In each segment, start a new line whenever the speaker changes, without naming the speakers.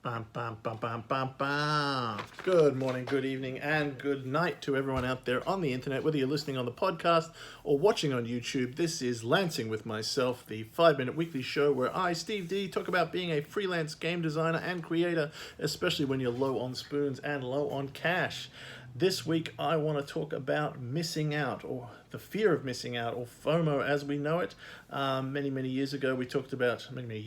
Bam, bam, bam, bam, bam, bam. Good morning, good evening, and good night to everyone out there on the internet, whether you're listening on the podcast or watching on YouTube. This is Lancing with Myself, the 5-minute weekly show where I, Steve D, talk about being a freelance game designer and creator, especially when you're low on spoons and low on cash. This week, I want to talk about missing out, or the fear of missing out, or FOMO as we know it. Many years ago, we talked about, many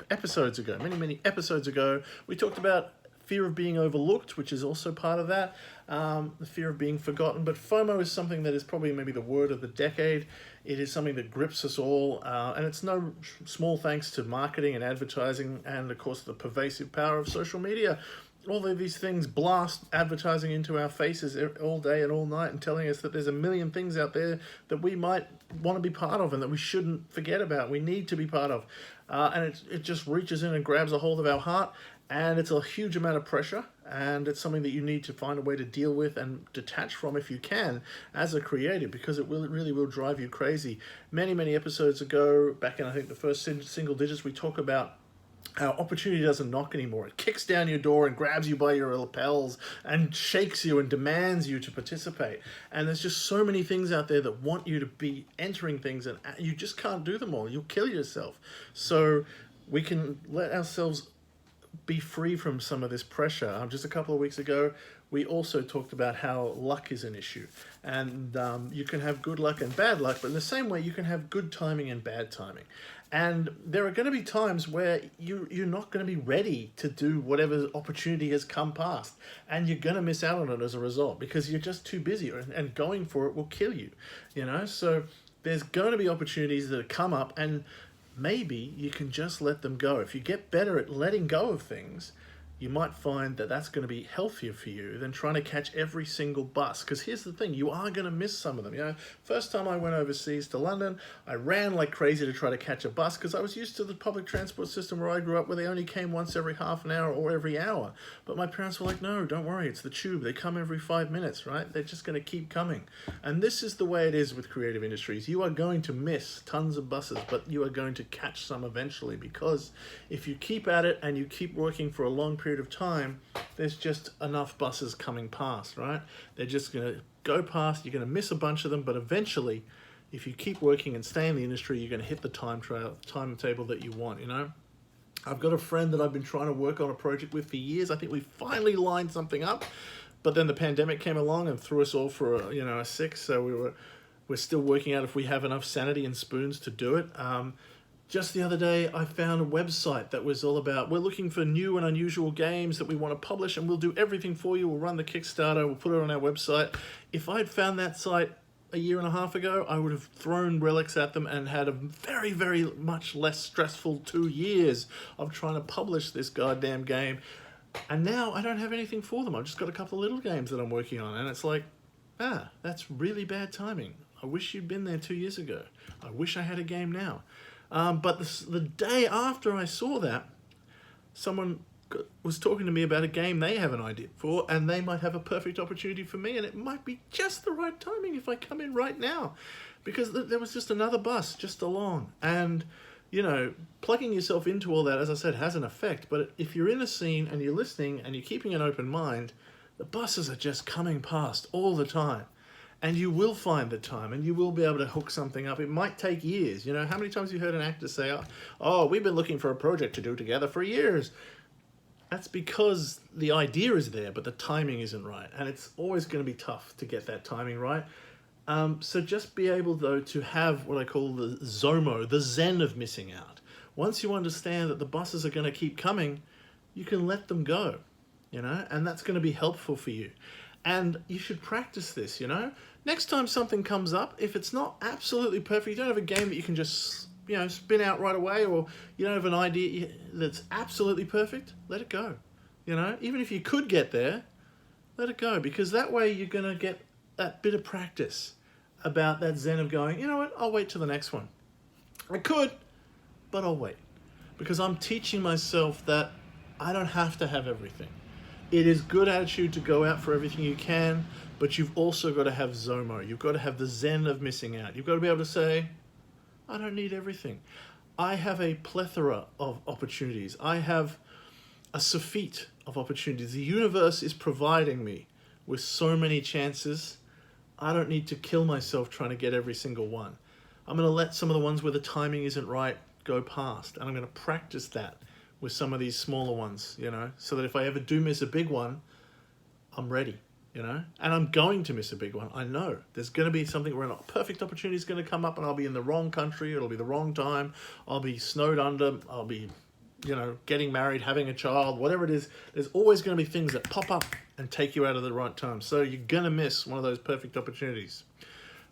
episodes ago, we talked about fear of being overlooked, which is also part of that, the fear of being forgotten. But FOMO is something that is probably maybe the word of the decade. It is something that grips us all, and it's no small thanks to marketing and advertising and, of course, the pervasive power of social media. All of these things blast advertising into our faces all day and all night and telling us that there's a million things out there that we might want to be part of and that we shouldn't forget about. We need to be part of. And it just reaches in and grabs a hold of our heart, and it's a huge amount of pressure, and it's something that you need to find a way to deal with and detach from if you can as a creative, because it really will drive you crazy. Many episodes ago, back in I think the first single digits, we talk about how opportunity doesn't knock anymore. It kicks down your door and grabs you by your lapels and shakes you and demands you to participate. And there's just so many things out there that want you to be entering things, and you just can't do them all. You'll kill yourself. So we can let ourselves be free from some of this pressure. Just a couple of weeks ago, we also talked about how luck is an issue. And you can have good luck and bad luck, but in the same way, you can have good timing and bad timing. And there are going to be times where you're not going to be ready to do whatever opportunity has come past. And you're going to miss out on it as a result because you're just too busy, and going for it will kill you. So there's going to be opportunities that come up, and maybe you can just let them go. If you get better at letting go of things, you might find that that's going to be healthier for you than trying to catch every single bus. Because here's the thing, you are going to miss some of them. First time I went overseas to London, I ran like crazy to try to catch a bus because I was used to the public transport system where I grew up, where they only came once every half an hour or every hour. But my parents were like, no, don't worry, it's the tube. They come every 5 minutes, right? They're just going to keep coming. And this is the way it is with creative industries. You are going to miss tons of buses, but you are going to catch some eventually, because if you keep at it and you keep working for a long period of time, there's just enough buses coming past, right? They're just going to go past. You're going to miss a bunch of them, but eventually, if you keep working and stay in the industry, you're going to hit the timetable that you want. I've got a friend that I've been trying to work on a project with for years. I think we finally lined something up, but then the pandemic came along and threw us all for a six. So we're still working out if we have enough sanity and spoons to do it. Just the other day, I found a website that was all about, we're looking for new and unusual games that we want to publish, and we'll do everything for you. We'll run the Kickstarter, we'll put it on our website. If I'd found that site a year and a half ago, I would have thrown relics at them and had a very much less stressful 2 years of trying to publish this goddamn game. And now I don't have anything for them. I've just got a couple of little games that I'm working on, and it's like, that's really bad timing. I wish you'd been there 2 years ago. I wish I had a game now. But the day after I saw that, someone was talking to me about a game they have an idea for, and they might have a perfect opportunity for me, and it might be just the right timing if I come in right now, because there was just another bus just along. And, plugging yourself into all that, as I said, has an effect. But if you're in a scene and you're listening and you're keeping an open mind, the buses are just coming past all the time. And you will find the time, and you will be able to hook something up. It might take years. How many times have you heard an actor say, oh, we've been looking for a project to do together for years? That's because the idea is there, but the timing isn't right. And it's always going to be tough to get that timing right. So just be able, though, to have what I call the ZOMO, the zen of missing out. Once you understand that the buses are going to keep coming, you can let them go, and that's going to be helpful for you. And you should practice this, Next time something comes up, if it's not absolutely perfect, you don't have a game that you can just, spin out right away, or you don't have an idea that's absolutely perfect, let it go. Even if you could get there, let it go, because that way you're going to get that bit of practice about that zen of going, you know what, I'll wait till the next one. I could, but I'll wait, because I'm teaching myself that I don't have to have everything. It is good attitude to go out for everything you can, but you've also got to have ZOMO. You've got to have the zen of missing out. You've got to be able to say, I don't need everything. I have a plethora of opportunities. I have a surfeit of opportunities. The universe is providing me with so many chances. I don't need to kill myself trying to get every single one. I'm going to let some of the ones where the timing isn't right go past, and I'm going to practice that with some of these smaller ones, you know, so that if I ever do miss a big one, I'm ready, you know, and I'm going to miss a big one. I know there's going to be something where a perfect opportunity is going to come up and I'll be in the wrong country. It'll be the wrong time. I'll be snowed under. I'll be, you know, getting married, having a child, whatever it is. There's always going to be things that pop up and take you out of the right time. So you're going to miss one of those perfect opportunities.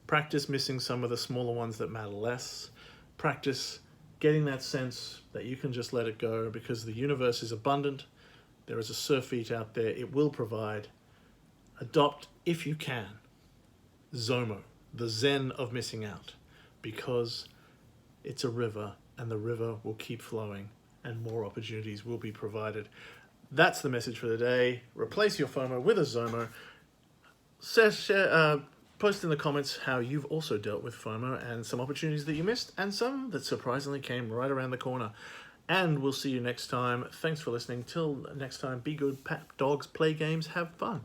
Practice missing some of the smaller ones that matter less. Practice getting that sense that you can just let it go because the universe is abundant. There is a surfeit out there. It will provide. Adopt, if you can, ZOMO, the Zen of missing out, because it's a river and the river will keep flowing and more opportunities will be provided. That's the message for the day. Replace your FOMO with a ZOMO. Post in the comments how you've also dealt with FOMO and some opportunities that you missed and some that surprisingly came right around the corner. And we'll see you next time. Thanks for listening. Till next time, be good, pat dogs, play games, have fun.